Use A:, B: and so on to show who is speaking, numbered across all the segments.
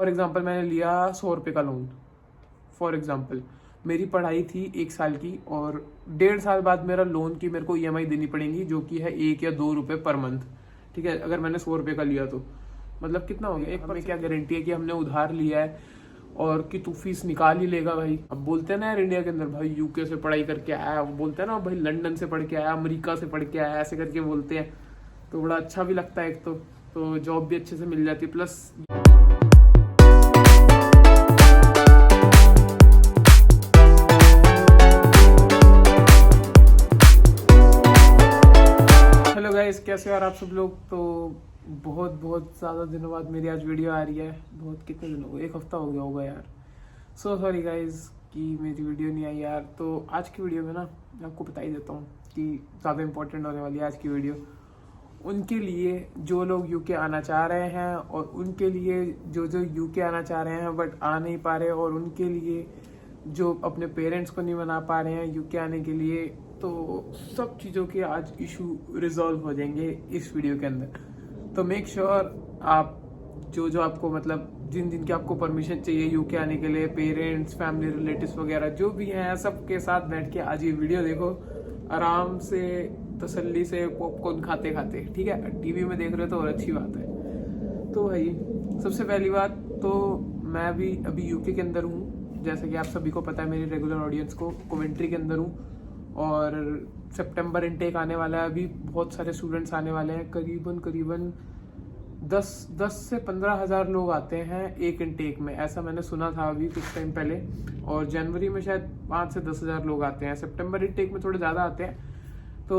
A: For example मैंने लिया 100 रुपये का लोन। फॉर एग्जाम्पल मेरी पढ़ाई थी 1 साल की और 1.5 साल बाद मेरा लोन की मेरे को EMI देनी पड़ेगी, जो कि है 1 या 2 रुपये पर मंथ। ठीक है, अगर मैंने 100 रुपये का लिया तो मतलब कितना हो गया? एक हमें क्या गारंटी है कि हमने उधार लिया है और कि तू फीस निकाल ही लेगा भाई। अब बोलते हैं ना यार इंडिया के अंदर, भाई यूके से पढ़ाई करके आया, वो बोलते हैं ना भाई लंदन से पढ़ के आया, अमेरिका से पढ़ के आया, ऐसे करके बोलते हैं। तो बड़ा अच्छा भी लगता है। एक तो जॉब भी अच्छे से मिल जाती है, प्लस हेलो गाइस, कैसे हो यार आप सब लोग? तो बहुत बहुत ज़्यादा दिनों बाद मेरी आज वीडियो आ रही है। बहुत कितने दिन हो गए, 1 हफ्ता हो गया होगा यार। सो सॉरी गाइस कि मेरी वीडियो नहीं आई यार। तो आज की वीडियो में ना मैं आपको बता ही देता हूँ कि ज़्यादा इंपॉर्टेंट होने वाली है आज की वीडियो उनके लिए जो लोग यूके आना चाह रहे हैं, और उनके लिए जो यूके आना चाह रहे हैं बट आ नहीं पा रहे, और उनके लिए जो अपने पेरेंट्स को नहीं मना पा रहे हैं यूके आने के लिए। तो सब चीज़ों के आज इशू रिजॉल्व हो जाएंगे इस वीडियो के अंदर। तो मेक श्योर आप जो आपको मतलब जिन की आपको परमिशन चाहिए यूके आने के लिए, पेरेंट्स, फैमिली, रिलेटिव्स वगैरह जो भी हैं, सबके साथ बैठ के आज ये वीडियो देखो आराम से, तसल्ली से, पॉपकॉर्न खाते खाते। ठीक है, टीवी में देख रहे हो तो और अच्छी बात है। तो भाई सबसे पहली बात तो मैं भी अभी यूके के अंदर हूँ, जैसे कि आप सभी को पता है, मेरी रेगुलर ऑडियंस को, कोवेंट्री के अंदर हूँ। और सितंबर इनटेक आने वाला है, अभी बहुत सारे स्टूडेंट्स आने वाले हैं। करीबन 10 से 15 हज़ार लोग आते हैं एक इनटेक में, ऐसा मैंने सुना था अभी कुछ टाइम पहले। और जनवरी में शायद 5 से 10 हज़ार लोग आते हैं, सितंबर इनटेक में थोड़े ज़्यादा आते हैं। तो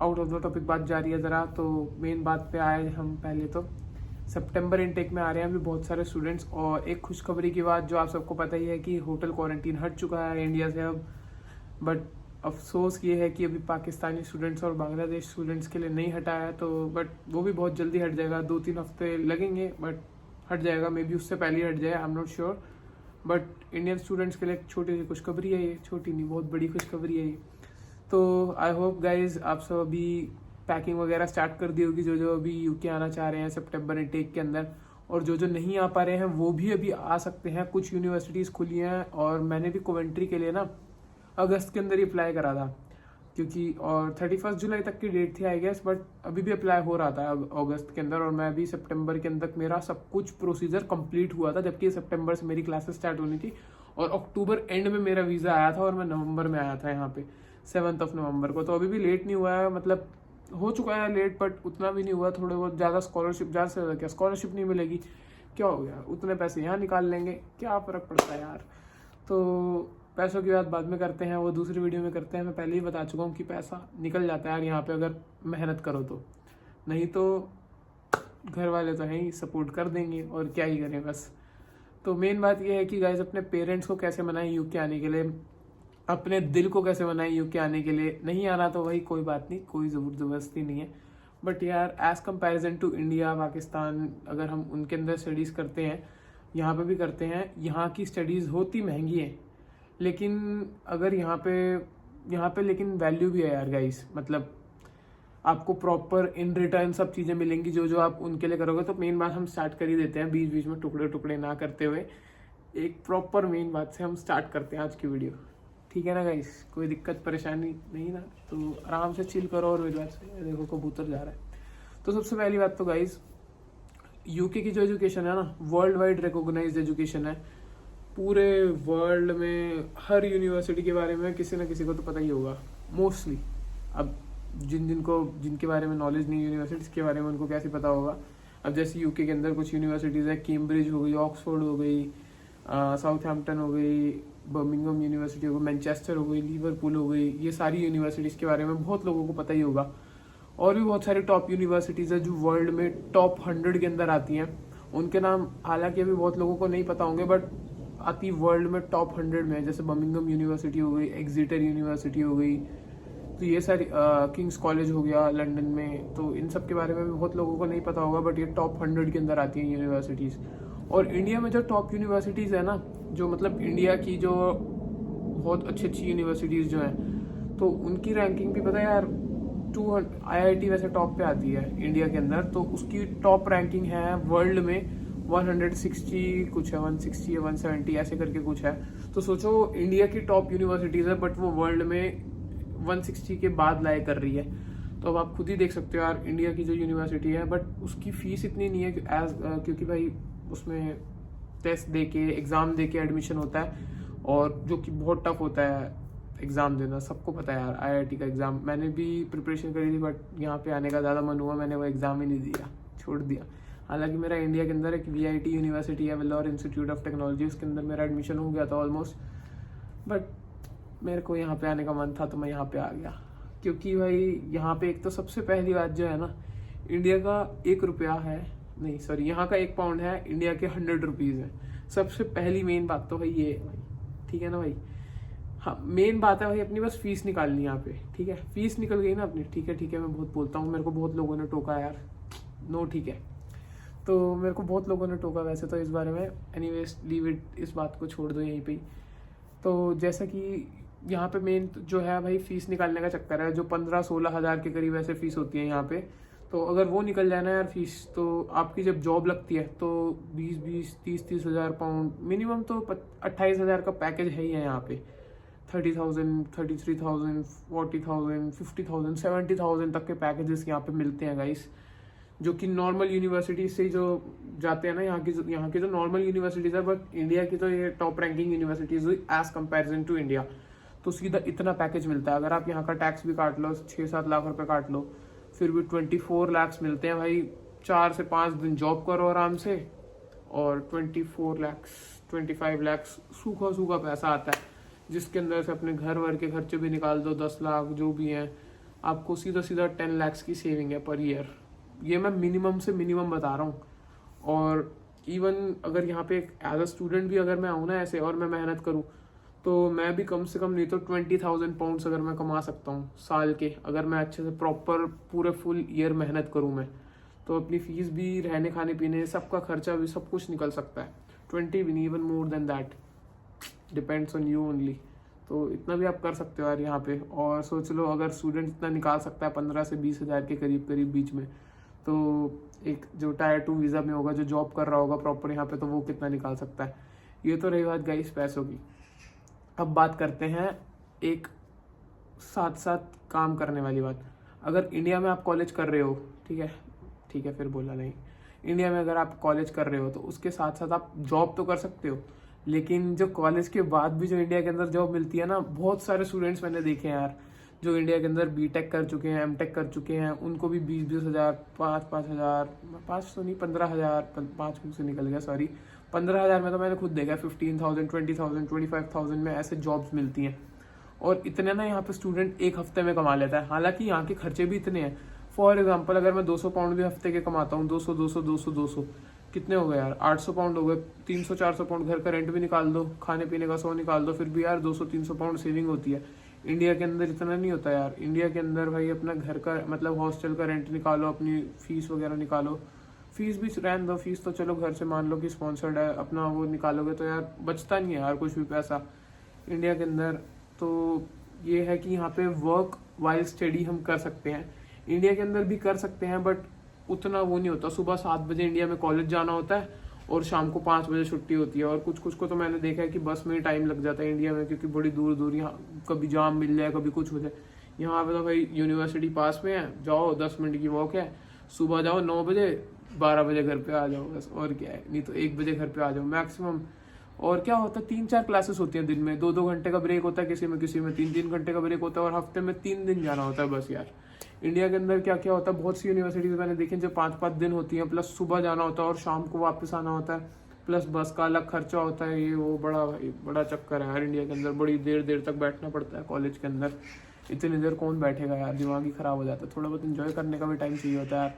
A: आउट ऑफ द टॉपिक बात जा रही है ज़रा, तो मेन बात पे आए हम। पहले तो सितंबर इनटेक में आ रहे हैं अभी बहुत सारे स्टूडेंट्स। और एक खुशखबरी की बात जो आप सबको पता ही है कि होटल क्वारंटीन हट चुका है इंडिया से अब। बट अफसोस ये है कि अभी पाकिस्तानी स्टूडेंट्स और बांग्लादेश स्टूडेंट्स के लिए नहीं हटा है। तो बट वो भी बहुत जल्दी हट जाएगा, 2-3 हफ्ते लगेंगे बट हट जाएगा। मे बी उससे पहले ही हट जाए, I am not sure. But Indian students के लिए एक छोटी सी खुशखबरी है ये, छोटी नहीं बहुत बड़ी खुशखबरी है ये। तो आई होप गाइज आप सब अभी पैकिंग वगैरह स्टार्ट कर दी होगी, जो अभी यूके आना चाह रहे हैं सितंबर इनटेक के अंदर। और जो नहीं आ पा रहे हैं वो भी अभी आ सकते हैं। कुछ यूनिवर्सिटीज़ खुली हैं, और मैंने भी कोवेंट्री के लिए ना अगस्त के अंदर ही अप्लाई करा था, क्योंकि और 31 जुलाई तक की डेट थी आई गेस। बट अभी भी अप्लाई हो रहा था अगस्त के अंदर, और मैं अभी सितंबर के अंदर मेरा सब कुछ प्रोसीजर कंप्लीट हुआ था, जबकि सितंबर से मेरी क्लासेस स्टार्ट होनी थी। और अक्टूबर एंड में मेरा वीज़ा आया था, और मैं नवंबर में आया था यहाँ पे 7 नवंबर को। तो अभी भी लेट नहीं हुआ है, मतलब हो चुका है लेट, बट उतना भी नहीं हुआ। थोड़े बहुत ज़्यादा स्कॉलरशिप, ज़्यादा से ज़्यादा क्या स्कॉलरशिप नहीं मिलेगी, क्या हो गया, उतने पैसे यहाँ निकाल लेंगे, क्या फ़र्क पड़ता है यार। तो पैसों की बात बाद में करते हैं, वो दूसरी वीडियो में करते हैं। मैं पहले ही बता चुका हूँ कि पैसा निकल जाता है यार यहाँ पे अगर मेहनत करो तो, नहीं तो घर वाले तो हैं ही, सपोर्ट कर देंगे और क्या ही करें बस। तो मेन बात ये है कि गाइस अपने पेरेंट्स को कैसे मनाएं यूके आने के लिए, अपने दिल को कैसे मनाएं यूके आने के लिए। नहीं आना तो भाई कोई बात नहीं, कोई ज़बरदस्ती नहीं है। बट यार as comparison to India, Pakistan, अगर हम उनके अंदर स्टडीज़ करते हैं, यहाँ पे भी करते हैं, यहाँ की स्टडीज़ होती महंगी है, लेकिन अगर यहाँ पे लेकिन वैल्यू भी है यार गाइस। मतलब आपको प्रॉपर इन रिटर्न सब चीज़ें मिलेंगी जो आप उनके लिए करोगे। तो मेन बात हम स्टार्ट कर ही देते हैं, बीच बीच में टुकड़े टुकड़े ना करते हुए, एक प्रॉपर मेन बात से हम स्टार्ट करते हैं आज की वीडियो। ठीक है ना गाइस, कोई दिक्कत परेशानी नहीं ना? तो आराम से चिल करो। और मेरी बात से देखो कबूतर जा रहा है। तो सबसे पहली बात तो गाइस, यूके की जो एजुकेशन है ना, वर्ल्ड वाइड रिकॉग्नाइज्ड एजुकेशन है। पूरे वर्ल्ड में हर यूनिवर्सिटी के बारे में किसी न किसी को तो पता ही होगा मोस्टली। अब जिनके बारे में नॉलेज नहीं यूनिवर्सिटीज़ के बारे में, उनको कैसे पता होगा। अब जैसे यूके के अंदर कुछ यूनिवर्सिटीज़ है, कैम्ब्रिज हो गई, ऑक्सफोर्ड हो गई, साउथहैम्पटन हो गई, बर्मिंघम यूनिवर्सिटी हो गई, मैनचेस्टर हो गई, लिवरपूल हो गई। ये सारी यूनिवर्सिटीज़ के बारे में बहुत लोगों को पता ही होगा। और भी बहुत सारी टॉप यूनिवर्सिटीज़ है जो वर्ल्ड में टॉप 100 के अंदर आती हैं। उनके नाम हालांकि अभी बहुत लोगों को नहीं पता होंगे, बट आती वर्ल्ड में टॉप 100 में, जैसे बर्मिंघम यूनिवर्सिटी हो गई, एक्सिटर यूनिवर्सिटी हो गई, तो ये सारी किंग्स कॉलेज हो गया लंदन में। तो इन सब के बारे में भी बहुत लोगों को नहीं पता होगा, बट ये टॉप 100 के अंदर आती हैं यूनिवर्सिटीज़। और इंडिया में जो टॉप यूनिवर्सिटीज़ है ना, जो मतलब इंडिया की जो बहुत अच्छी यूनिवर्सिटीज़ जो हैं, तो उनकी रैंकिंग भी पता है यार, IIT वैसे टॉप पे आती है इंडिया के अंदर, तो उसकी टॉप रैंकिंग है वर्ल्ड में 160 कुछ है, 160 या 170 ऐसे करके कुछ है। तो सोचो इंडिया की टॉप यूनिवर्सिटीज़ है बट वो वर्ल्ड में 160 के बाद लाए कर रही है। तो अब आप खुद ही देख सकते हो यार इंडिया की जो यूनिवर्सिटी है, बट उसकी फीस इतनी नहीं है क्योंकि भाई उसमें टेस्ट दे के एग्ज़ाम दे के एडमिशन होता है, और जो कि बहुत टफ होता है एग्ज़ाम देना, सबको पता है यार। आईआईटी का एग्ज़ाम मैंने भी प्रिपरेशन करी थी बट यहाँ पे आने का ज़्यादा मन हुआ, मैंने वो एग्ज़ाम ही नहीं दिया, छोड़ दिया। हालांकि मेरा इंडिया के अंदर एक वीआईटी यूनिवर्सिटी है, वेल्लोर इंस्टीट्यूट ऑफ टेक्नोलॉजी, उसके अंदर मेरा एडमिशन हो गया था ऑलमोस्ट, बट मेरे को यहाँ पे आने का मन था तो मैं यहाँ पे आ गया। क्योंकि भाई यहाँ पे एक तो सबसे पहली बात जो है ना, इंडिया का 1 रुपया है, नहीं सॉरी, यहाँ का 1 पाउंड है, इंडिया के 100 रुपीज़ है। सबसे पहली मेन बात तो भाई ये है भाई, ठीक है ना भाई। हाँ, मेन बात है भाई अपनी बस फीस निकालनी यहाँ पे, ठीक है। फीस निकल गई ना अपनी, ठीक है, मैं बहुत बोलता हूँ, मेरे को बहुत लोगों ने टोका यार, नो ठीक है, तो मेरे को बहुत लोगों ने टोका वैसे तो इस बारे में, एनीवेज लीव इट, इस बात को छोड़ दो यहीं पे ही। तो जैसा कि यहाँ पे मेन जो है भाई फीस निकालने का चक्कर है, जो 15-16 हज़ार के करीब ऐसे फीस होती है यहाँ पे। तो अगर वो निकल जाए ना यार फीस, तो आपकी जब जॉब लगती है तो 20-20, 30-30 हज़ार पाउंड मिनिमम, तो 28 हज़ार का पैकेज है ही है यहाँ पे। 30,000, 33,000, 40,000, 50,000, 70,000 तक के पैकेजेस यहाँ पे मिलते हैं गाइस, जो कि नॉर्मल यूनिवर्सिटी से जो जाते हैं ना, यहाँ की जो नॉर्मल यूनिवर्सिटीज़ है, बट इंडिया की तो ये टॉप रैंकिंग यूनिवर्सिटीज़ हुई एज कंपेरिजन टू इंडिया, तो सीधा इतना पैकेज मिलता है। अगर आप यहाँ का टैक्स भी काट लो, 6-7 लाख रुपए काट लो, फिर भी 24 लाख मिलते हैं भाई। 4 से 5 दिन जॉब करो आराम से और 24 लाख, 25 लाख सूखा सूखा पैसा आता है, जिसके अंदर से अपने घर वर के खर्चे भी निकाल दो, 10 लाख जो भी हैं, आपको सीधा सीधा 10 लाख की सेविंग है पर ईयर। ये मैं मिनिमम से मिनिमम बता रहा हूँ। और इवन अगर यहाँ पे एज अ स्टूडेंट भी अगर मैं आऊँ ना ऐसे और मैं मेहनत करूँ, तो मैं भी कम से कम नहीं तो 20,000 पाउंड्स अगर मैं कमा सकता हूँ साल के, अगर मैं अच्छे से प्रॉपर पूरे फुल ईयर मेहनत करूँ मैं, तो अपनी फीस भी, रहने खाने पीने सबका खर्चा भी, सब कुछ निकल सकता है। 20 भी नहीं, even more than that, depends on you only. तो इतना भी आप कर सकते हो यार यहाँ पे। और सोच लो अगर स्टूडेंट इतना निकाल सकता है 15 से 20 हज़ार के करीब करीब बीच में, तो एक जो टायर 2 वीज़ा में होगा, जो जॉब कर रहा होगा प्रॉपर यहाँ पे, तो वो कितना निकाल सकता है। ये तो रही बात गाइस पैसों की। अब बात करते हैं एक साथ साथ काम करने वाली बात। अगर इंडिया में आप कॉलेज कर रहे हो, ठीक है फिर बोला नहीं, इंडिया में अगर आप कॉलेज कर रहे हो तो उसके साथ साथ आप जॉब तो कर सकते हो, लेकिन जो कॉलेज के बाद भी जो इंडिया के अंदर जॉब मिलती है ना, बहुत सारे स्टूडेंट्स मैंने देखे हैं यार, जो इंडिया के अंदर बीटेक कर चुके हैं, एमटेक कर चुके हैं, उनको भी 20-20 हज़ार, 5-5 हज़ार, 5 तो नहीं 15 हज़ार, 5 मुझसे निकल गया सॉरी, 15 हज़ार में तो मैंने खुद देखा, 15,000, 20,000, 25,000 में ऐसे जॉब्स मिलती हैं। और इतने ना यहाँ पे स्टूडेंट एक हफ्ते में कमा लेता है। हालांकि यहाँ के खर्चे भी इतने हैं। फॉर एग्जांपल अगर मैं 200 पाउंड भी हफ्ते के कमाता हूँ, 200 कितने हो गए यार, 800 पाउंड हो गए, 300-400 पाउंड घर का रेंट भी निकाल दो, खाने पीने का 100 निकाल दो, फिर भी यार 200-300 पाउंड सेविंग होती है। इंडिया के अंदर इतना नहीं होता यार। इंडिया के अंदर भाई अपना घर का मतलब हॉस्टल का रेंट निकालो, अपनी फीस वगैरह निकालो, फीस भी रहने दो, फीस तो चलो घर से मान लो कि स्पॉन्सर्ड है, अपना वो निकालोगे तो यार बचता नहीं है यार कुछ भी पैसा इंडिया के अंदर। तो ये है कि यहाँ पे वर्क वाइल स्टडी हम कर सकते हैं, इंडिया के अंदर भी कर सकते हैं, बट उतना वो नहीं होता। सुबह 7 बजे इंडिया में कॉलेज जाना होता है और शाम को 5 बजे छुट्टी होती है। और कुछ कुछ को तो मैंने देखा है कि बस में ही टाइम लग जाता है इंडिया में, क्योंकि बड़ी दूर दूर यहाँ कभी जाम मिल जाए, कभी कुछ हो जाए। यहाँ पे तो भाई यूनिवर्सिटी पास में है, जाओ 10 मिनट की वॉक है, सुबह जाओ 9 बजे, 12 बजे घर पे आ जाओ बस, और क्या है, नहीं तो 1 बजे घर पे आ जाओ मैक्सिमम। और क्या होता है, 3-4 क्लासेस होती हैं दिन में, 2-2 घंटे का ब्रेक होता है, किसी में 3-3 घंटे का ब्रेक होता है, और हफ्ते में 3 दिन जाना होता है बस यार। इंडिया के अंदर क्या क्या होता है, बहुत सी यूनिवर्सिटीज मैंने देखी जो 5-5 दिन होती हैं, प्लस सुबह जाना होता है और शाम को वापस आना होता है, प्लस बस का अलग खर्चा होता है, ये वो बड़ा भाई बड़ा चक्कर है यार। इंडिया के अंदर बड़ी देर देर तक बैठना पड़ता है कॉलेज के अंदर, इतनी देर कौन बैठेगा यार, दिमाग ही खराब हो जाता है। थोड़ा बहुत इंजॉय करने का भी टाइम चाहिए होता है यार,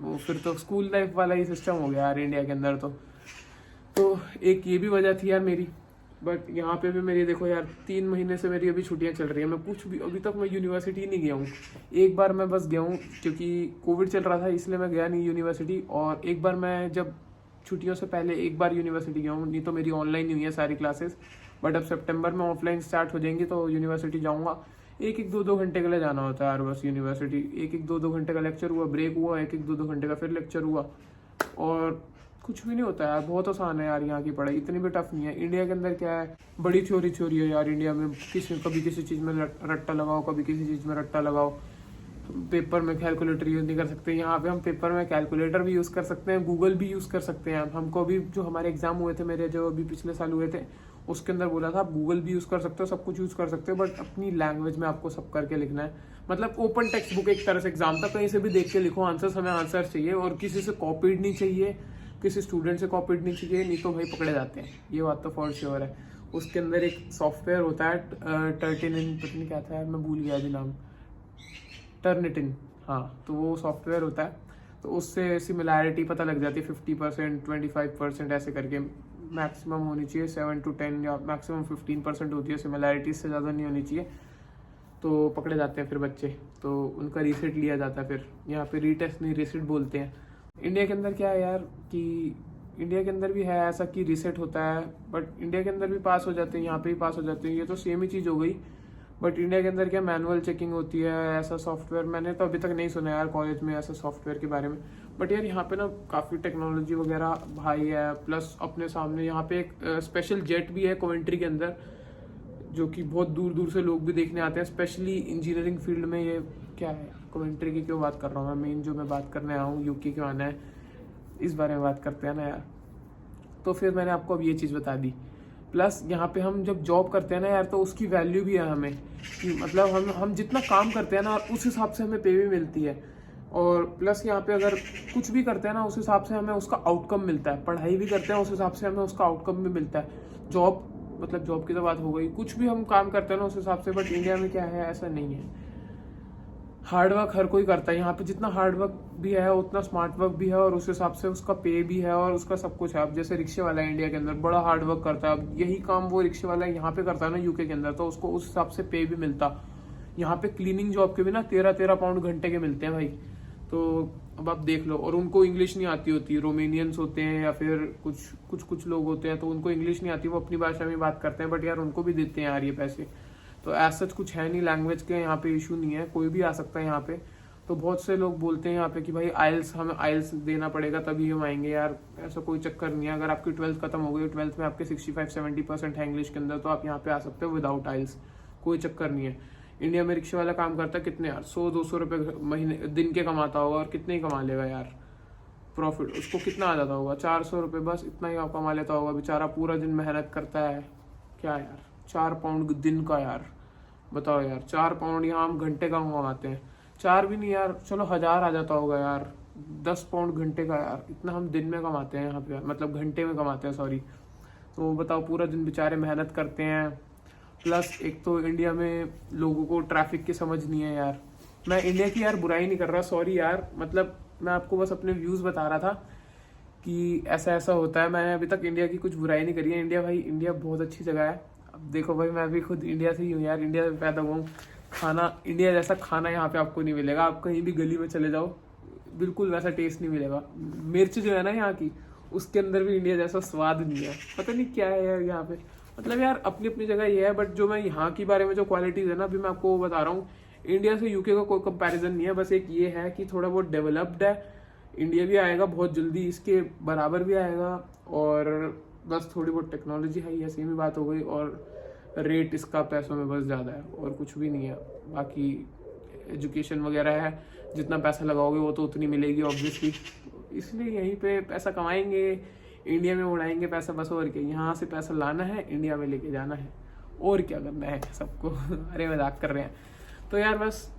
A: वो फिर तो स्कूल लाइफ वाला ही सिस्टम हो गया यार इंडिया के अंदर। तो एक ये भी वजह थी यार मेरी। बट यहाँ पे भी मेरी देखो यार 3 महीने से मेरी अभी छुट्टियाँ चल रही हैं, मैं कुछ भी अभी तक मैं यूनिवर्सिटी नहीं गया हूँ। एक बार मैं बस गया हूँ क्योंकि कोविड चल रहा था, इसलिए मैं गया नहीं यूनिवर्सिटी। और एक बार मैं जब छुट्टियों से पहले एक बार यूनिवर्सिटी गया हूँ, नहीं तो मेरी ऑनलाइन ही हुई है सारी क्लासेस। बट अब सितंबर में ऑफलाइन स्टार्ट हो जाएंगी तो यूनिवर्सिटी जाऊँगा। 1-1, 2-2 घंटे के लिए जाना होता है यार बस यूनिवर्सिटी। 1-1, 2-2 घंटे का लेक्चर हुआ, ब्रेक हुआ, 1-1, 2-2 घंटे का फिर लेक्चर हुआ, और कुछ भी नहीं होता यार, बहुत आसान है यार यहाँ की पढ़ाई, इतनी भी टफ नहीं है। इंडिया के अंदर क्या है, बड़ी थ्योरी है यार इंडिया में। कभी किसी चीज़ में रट्टा लगाओ, कभी किसी चीज़ में रट्टा लगाओ। पेपर में कैलकुलेटर यूज़ नहीं कर सकते, यहाँ पे हम पेपर में कैलकुलेटर भी यूज़ कर सकते हैं, गूगल भी यूज़ कर सकते हैं। हमको अभी जो हमारे एग्जाम हुए थे, मेरे जो अभी पिछले साल हुए थे, उसके अंदर बोला था आप गूगल भी यूज़ कर सकते हो, सब कुछ यूज़ कर सकते हो, बट अपनी लैंग्वेज में आपको सब करके लिखना है। मतलब ओपन टेक्स्ट बुक एक तरह से एग्जाम था, कहीं से भी देख के लिखो आंसर्स, हमें आंसर चाहिए और किसी से कॉपीड नहीं चाहिए, किसी स्टूडेंट से कॉपीड नहीं चाहिए, नहीं तो भाई पकड़े जाते हैं, ये बात तो फॉर श्योर है। उसके अंदर एक सॉफ्टवेयर होता है टर्टिन, पता नहीं क्या था, मैं भूल गया अभी नाम, टर्निटिन, हाँ, तो वो सॉफ्टवेयर होता है, तो उससे सिमिलैरिटी पता लग जाती है 50%, 25% ऐसे करके। मैक्सिमम होनी चाहिए 7 to 10 या मैक्सिमम 15% होती है सिमिलैरिटी, इससे ज़्यादा नहीं होनी चाहिए, तो पकड़े जाते हैं फिर बच्चे, तो उनका रीसेट लिया जाता है। फिर यहाँ पे रीटेस्ट नहीं, रीसेट बोलते हैं। इंडिया के अंदर क्या है यार कि इंडिया के अंदर भी है ऐसा कि रीसेट होता है, बट इंडिया के अंदर भी पास हो जाते हैं, यहाँ पे भी पास हो जाते हैं, ये तो सेम ही चीज़ हो गई। बट इंडिया के अंदर क्या मैनुअल चेकिंग होती है, ऐसा सॉफ्टवेयर मैंने तो अभी तक नहीं सुना यार कॉलेज में ऐसा सॉफ्टवेयर के बारे में। बट यार यहाँ पे ना काफ़ी टेक्नोलॉजी वगैरह भाई है, प्लस अपने सामने यहाँ पे एक स्पेशल जेट भी है कोवेंट्री के अंदर, जो कि बहुत दूर दूर से लोग भी देखने आते हैं, स्पेशली इंजीनियरिंग फील्ड में। ये क्या है, कोवेंट्री की क्यों बात कर रहा हूँ मैं, मेन जो मैं बात करने आया हूँ यूके क्यों आना है, इस बारे में बात करते हैं ना यार। तो फिर मैंने आपको अब ये चीज़ बता दी। प्लस यहाँ पे हम जब जॉब करते हैं ना यार, तो उसकी वैल्यू भी है हमें, कि मतलब हम जितना काम करते हैं ना उस हिसाब से हमें पे भी मिलती है। और प्लस यहाँ पे अगर कुछ भी करते हैं ना उस हिसाब से हमें उसका आउटकम मिलता है, पढ़ाई भी करते हैं उस हिसाब से हमें उसका आउटकम भी मिलता है। जॉब मतलब जॉब की तो बात हो गई, कुछ भी हम काम करते हैं ना उस हिसाब से। बट इंडिया में क्या है, ऐसा नहीं है। हार्डवर्क हर कोई करता है यहाँ पे, जितना हार्डवर्क भी है उतना स्मार्ट वर्क भी है, और उस हिसाब से उसका पे भी है और उसका सब कुछ है। अब जैसे रिक्शे वाला है इंडिया के अंदर, बड़ा हार्डवर्क करता है, अब यही काम वो रिक्शे वाला यहाँ पे करता है ना यूके के अंदर, तो उसको उस हिसाब से पे भी मिलता। यहाँ पे क्लीनिंग जॉब के भी ना 13-13 पाउंड घंटे के मिलते हैं भाई। तो अब आप देख लो, और उनको इंग्लिश नहीं आती होती, रोमेनियंस होते हैं या फिर कुछ लोग होते हैं तो उनको इंग्लिश नहीं आती, वो अपनी भाषा में बात करते हैं, बट यार उनको भी देते हैं यार ये पैसे। तो ऐसा कुछ है नहीं, लैंग्वेज के यहाँ पे इशू नहीं है, कोई भी आ सकता है यहाँ पे। तो बहुत से लोग बोलते हैं यहाँ पे कि भाई आइल्स, हमें आइल्स देना पड़ेगा तभी हम आएंगे। यार ऐसा कोई चक्कर नहीं है, अगर आपकी 12th खत्म हो गई, 12th में आपके 65-70% है इंग्लिश के अंदर, तो आप यहाँ पे आ सकते हो विदाउट आइल्स, कोई चक्कर नहीं है। इंडिया में रिक्शे वाला काम करता है कितने यार, 100-200 रुपये महीने दिन के कमाता होगा, और कितने ही कमा लेगा यार प्रॉफिट, उसको कितना आ जाता होगा, 400 रुपये, बस इतना ही आप कमा लेता होगा बेचारा। पूरा दिन मेहनत करता है, क्या यार 4 पाउंड दिन का यार, बताओ यार 4 पाउंड यहाँ हम घंटे का कमाते हैं, 4 भी नहीं यार, चलो 1000 आ जाता होगा यार, 10 पाउंड घंटे का यार, इतना हम दिन में कमाते हैं यहाँ पे, मतलब घंटे में कमाते हैं सॉरी। तो बताओ पूरा दिन बेचारे मेहनत करते हैं। प्लस एक तो इंडिया में लोगों को ट्रैफिक की समझ नहीं है यार। मैं इंडिया की यार बुराई नहीं कर रहा, सॉरी यार, मतलब मैं आपको बस अपने व्यूज़ बता रहा था कि ऐसा ऐसा होता है। मैंने अभी तक इंडिया की कुछ बुराई नहीं करी है। इंडिया भाई, इंडिया बहुत अच्छी जगह है। अब देखो भाई, मैं भी खुद इंडिया से ही हूँ यार, इंडिया में पैदा हुआ हूँ। खाना, इंडिया जैसा खाना यहाँ पे आपको नहीं मिलेगा। आप कहीं भी गली में चले जाओ, बिल्कुल वैसा टेस्ट नहीं मिलेगा। मिर्च जो है ना यहाँ की, उसके अंदर भी इंडिया जैसा स्वाद नहीं है। पता नहीं क्या है यार यहाँ पे, मतलब यार अपनी अपनी जगह ये है। बट जो मैं यहाँ की बारे में जो क्वालिटीज़ है ना, अभी मैं आपको वो बता रहा हूँ, इंडिया से यूके का कोई कंपैरिजन नहीं है। बस एक ये है कि थोड़ा बहुत डेवलप्ड है, इंडिया भी आएगा बहुत जल्दी, इसके बराबर भी आएगा। और बस थोड़ी बहुत टेक्नोलॉजी है, ये सेम ही बात हो गई। और रेट इसका पैसों में बस ज़्यादा है, और कुछ भी नहीं है। बाकी एजुकेशन वगैरह है, जितना पैसा लगाओगे वो तो उतनी मिलेगी ऑब्वियसली। इसलिए यहीं पे पैसा कमाएंगे, इंडिया में उड़ाएंगे पैसा बस। और क्या, यहाँ से पैसा लाना है, इंडिया में लेके जाना है, और क्या करना है सबको। अरे मजाक कर रहे हैं। तो यार बस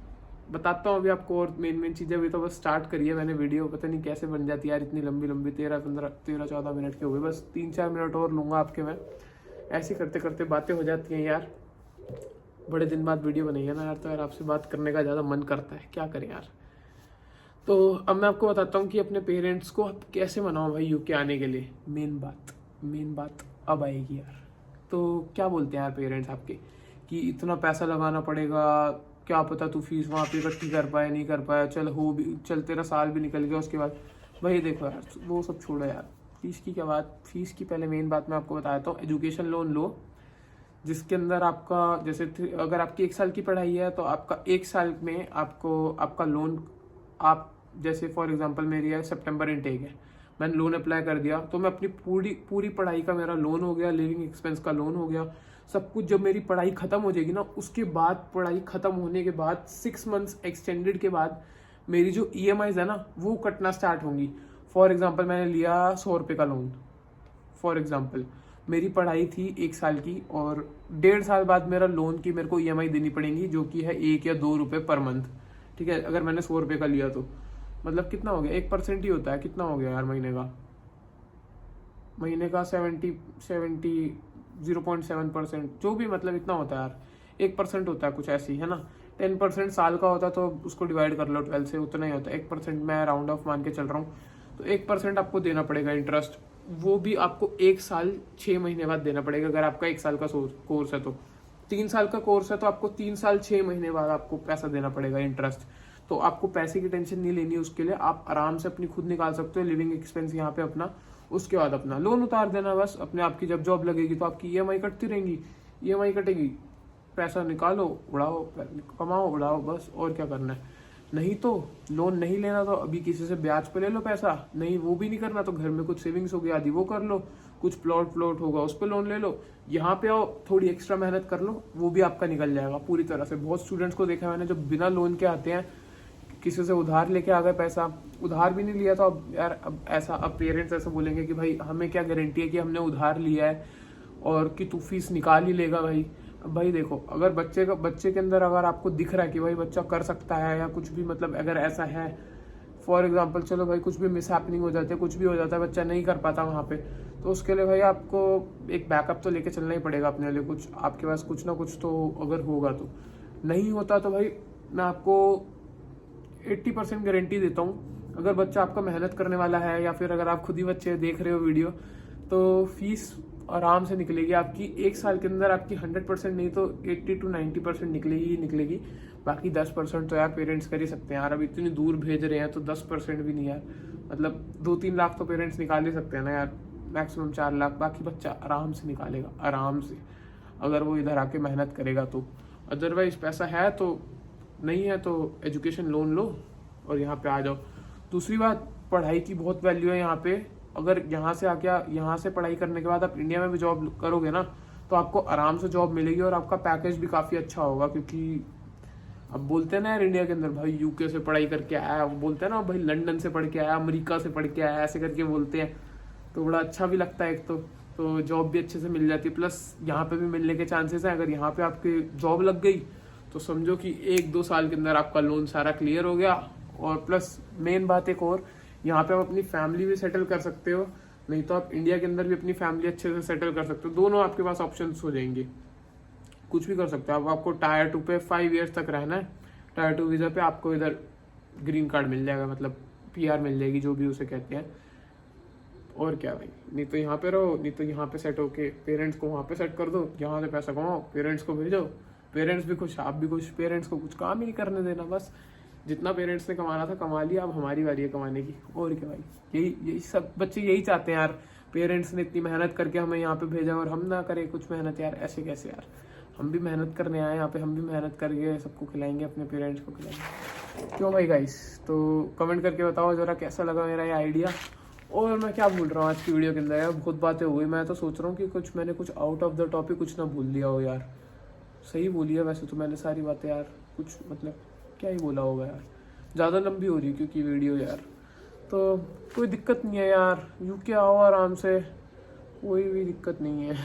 A: बताता हूँ अभी आपको, और मेन चीज़ें अभी तो बस स्टार्ट करी है मैंने वीडियो, पता नहीं कैसे बन जाती है यार इतनी लंबी 13-14 मिनट के हो गए। बस 3-4 मिनट और लूँगा आपके मैं, ऐसे करते करते बातें हो जाती हैं यार। बड़े दिन बाद वीडियो बनी है ना यार, तो यार आपसे बात करने का ज़्यादा मन करता है, क्या करें यार। तो अब मैं आपको बताता हूँ कि अपने पेरेंट्स को आप कैसे मनाओ भाई यूके आने के लिए। मेन बात अब आएगी यार। तो क्या बोलते हैं यार पेरेंट्स आपके कि इतना पैसा लगाना पड़ेगा, क्या पता तू फीस वहाँ पे इकट्ठी कर पाए नहीं कर पाए, चल तेरा साल भी निकल गया उसके बाद। भाई देखो यार, वो सब छोड़ो यार, फीस की क्या बात, फीस की पहले मेन बात मैं आपको बताता हूँ। एजुकेशन लोन लो, जिसके अंदर आपका जैसे अगर आपकी 1 साल की पढ़ाई है तो आपका 1 साल में आपको आपका लोन, आप जैसे फॉर एग्जांपल मेरी है सितंबर इनटेक है, मैंने लोन अप्लाई कर दिया तो मैं अपनी पूरी पूरी पढ़ाई का मेरा लोन हो गया, लिविंग एक्सपेंस का लोन हो गया, सब कुछ। जब मेरी पढ़ाई खत्म हो जाएगी ना, उसके बाद पढ़ाई खत्म होने के बाद 6 मंथ्स एक्सटेंडेड के बाद मेरी जो EMIs है ना वो कटना स्टार्ट होंगी। फॉर एग्जाम्पल मैंने लिया 100 रुपये का लोन, फॉर एग्जाम्पल मेरी पढ़ाई थी 1 साल की और 1.5 साल बाद मेरा लोन की मेरे को EMI देनी पड़ेगी, जो कि है 1 या 2 रुपये पर मंथ। ठीक है, अगर मैंने 100 रुपये का लिया तो मतलब कितना हो गया, 1% ही होता है, कितना हो गया यार महीने का 0.7%, जो भी मतलब इतना होता है यार, 1% होता है कुछ ऐसी, है ना। 10% साल का होता तो उसको डिवाइड कर लो 12 से, उतना ही होता है। 1% मैं राउंड ऑफ मान के चल रहा हूँ, तो 1% आपको देना पड़ेगा इंटरेस्ट। वो भी आपको 1 साल 6 महीने बाद देना पड़ेगा। अगर आपका 1 साल का कोर्स है तो 3 साल का कोर्स है तो आपको 3 साल 6 महीने बाद आपको पैसा देना पड़ेगा इंटरेस्ट। तो आपको पैसे की टेंशन नहीं लेनी है, उसके लिए आप आराम से अपनी खुद निकाल सकते हो लिविंग एक्सपेंस यहाँ पे अपना। उसके बाद अपना लोन उतार देना बस अपने। आपकी जब जॉब लगेगी तो आपकी EMI कटती रहेंगी, EMI कटेगी, पैसा निकालो, उड़ाओ, कमाओ, उड़ाओ, बस। और क्या करना है। नहीं तो लोन नहीं लेना तो अभी किसी से ब्याज पे ले लो पैसा, नहीं वो भी नहीं करना तो घर में कुछ सेविंग्स होगी आदि वो कर लो, कुछ प्लॉट होगा उस पर लोन ले लो, यहाँ पे आओ थोड़ी एक्स्ट्रा मेहनत कर लो, वो भी आपका निकल जाएगा पूरी तरह से। बहुत स्टूडेंट्स को देखा मैंने जो बिना लोन के आते हैं, किसी से उधार लेके आ गए पैसा, उधार भी नहीं लिया तो अब यार अब पेरेंट्स ऐसा बोलेंगे कि भाई हमें क्या गारंटी है कि हमने उधार लिया है और कि तू फीस निकाल ही लेगा भाई। भाई देखो, अगर बच्चे के अंदर अगर आपको दिख रहा है कि भाई बच्चा कर सकता है या कुछ भी, मतलब अगर ऐसा है, फॉर एग्जांपल चलो भाई कुछ भी मिस हैपनिंग हो जाती है, कुछ भी हो जाता है, बच्चा नहीं कर पाता वहाँ पे, तो उसके लिए भाई आपको एक बैकअप तो लेके चलना ही पड़ेगा अपने लिए। कुछ आपके पास कुछ ना कुछ तो अगर होगा, तो नहीं होता तो भाई मैं आपको 80% गारंटी देता हूँ। अगर बच्चा आपका मेहनत करने वाला है या फिर अगर आप खुद ही बच्चे देख रहे हो वीडियो, तो फीस आराम से निकलेगी आपकी 1 साल के अंदर। आपकी 100% नहीं तो 80 to 90% निकलेगी। बाकी 10% तो यार पेरेंट्स कर ही सकते हैं यार। अब इतनी दूर भेज रहे हैं तो 10% भी नहीं यार, मतलब 2-3 लाख तो पेरेंट्स निकाल ही सकते हैं ना यार, मैक्सिमम 4 लाख। बाकी बच्चा आराम से निकालेगा, आराम से, अगर वो इधर आके मेहनत करेगा तो। अदरवाइज पैसा है तो, नहीं है तो एजुकेशन लोन लो और यहाँ पे आ जाओ। दूसरी बात, पढ़ाई की बहुत वैल्यू है यहाँ पे। अगर यहाँ से आके यहाँ से पढ़ाई करने के बाद आप इंडिया में भी जॉब करोगे ना, तो आपको आराम से जॉब मिलेगी और आपका पैकेज भी काफ़ी अच्छा होगा। क्योंकि अब बोलते हैं ना यार इंडिया के अंदर भाई UK से पढ़ाई करके आया, वो बोलते हैं ना भाई लंदन से पढ़ के आया, अमेरिका से पढ़ के आया, ऐसे करके बोलते हैं, तो बड़ा अच्छा भी लगता है। एक तो जॉब भी अच्छे से मिल जाती है, प्लस यहाँ पे भी मिलने के चांसेस हैं। अगर यहाँ पे आपकी जॉब लग गई तो समझो कि 1-2 साल के अंदर आपका लोन सारा क्लियर हो गया। और प्लस मेन बात एक और, यहाँ पे आप अपनी फैमिली भी सेटल कर सकते हो, नहीं तो आप इंडिया के अंदर भी अपनी फैमिली अच्छे से सेटल कर सकते हो। दोनों आपके पास ऑप्शंस हो जाएंगे, कुछ भी कर सकते हो। अब आपको Tier 2 पे 5 ईयर्स तक रहना है, Tier 2 वीज़ा पे आपको इधर ग्रीन कार्ड मिल जाएगा, मतलब PR मिल जाएगी, जो भी उसे कहते हैं। और क्या भाई, नहीं तो यहाँ पे रहो, नहीं तो यहाँ पे सेट होके पेरेंट्स को वहाँ पे सेट कर दो, यहाँ से पैसा कमाओ, पेरेंट्स को भेजो, पेरेंट्स भी खुश, आप भी खुश। पेरेंट्स को कुछ काम ही नहीं करने देना, बस जितना पेरेंट्स ने कमाना था कमा लिया, अब हमारी बारी है कमाने की। और क्या भाई, यही सब बच्चे यही चाहते हैं यार। पेरेंट्स ने इतनी मेहनत करके हमें यहाँ पे भेजा और हम ना करें कुछ मेहनत यार, ऐसे कैसे यार। हम भी मेहनत करने आए यहाँ पे, हम भी मेहनत करके सबको खिलाएंगे, अपने पेरेंट्स को खिलाएंगे, क्यों भाई गाइस। तो कमेंट करके बताओ जरा कैसा लगा मेरा ये आइडिया। और मैं क्या भूल रहा हूँ आज की वीडियो के अंदर यार, बहुत बातें हो गई। मैं तो सोच रहा हूँ कि मैंने कुछ आउट ऑफ द टॉपिक कुछ ना भूल दिया हो यार। सही बोली है वैसे तो मैंने सारी बातें यार, कुछ मतलब क्या ही बोला होगा यार। ज़्यादा लंबी हो रही है क्योंकि वीडियो यार, तो कोई दिक्कत नहीं है यार। UK आओ आराम से, कोई भी दिक्कत नहीं है।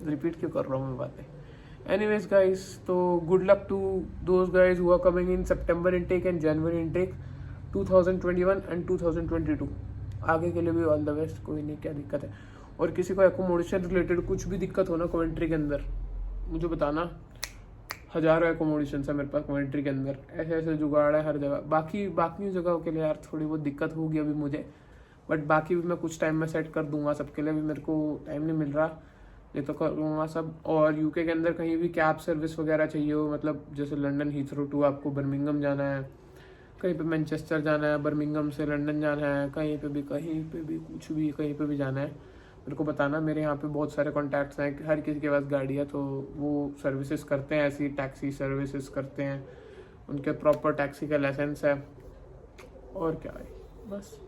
A: रिपीट क्यों कर रहा हूँ मैं बातें। एनीवेज गाइस, तो good luck to those guys who are coming in September intake and January intake 2021 and 2022। आगे के लिए भी ऑल द बेस्ट। कोई नहीं, क्या दिक्कत है। और किसी को एकोमोडेशन रिलेटेड कुछ भी दिक्कत हो ना कमेंट्री के अंदर, मुझे बताना। हजारों एकोमोडेशन है मेरे पास कमेंट्री के अंदर, ऐसे ऐसे जुगाड़ है हर जगह। बाकी जगहों के लिए यार थोड़ी बहुत दिक्कत होगी अभी मुझे, बट बाकी भी मैं कुछ टाइम में सेट कर दूंगा। सबके लिए भी मेरे को टाइम नहीं मिल रहा, ये तो करूँगा सब। और UK के अंदर कहीं भी कैब सर्विस वगैरह चाहिए हो, मतलब जैसे लंदन हीथ्रो टू आपको बर्मिंघम जाना है, कहीं पे मैनचेस्टर जाना है, बर्मिंघम से लंदन जाना है, कहीं पे भी कुछ भी कहीं पे भी जाना है, मेरे को बताना। मेरे यहाँ पे बहुत सारे कॉन्टैक्ट्स हैं, हर किसी के पास गाड़ी है, तो वो सर्विसेज करते हैं, ऐसी टैक्सी सर्विसेज करते हैं, उनके प्रॉपर टैक्सी का लाइसेंस है। और क्या है, बस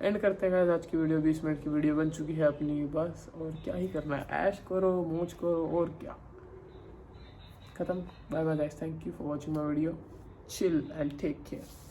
A: एंड करते हैं गाइस आज की वीडियो। 20 मिनट की वीडियो बन चुकी है अपनी, बस और क्या ही करना है, ऐश करो, मौज करो, और क्या, खत्म। Bye bye guys, thank you for watching my video, chill and take care.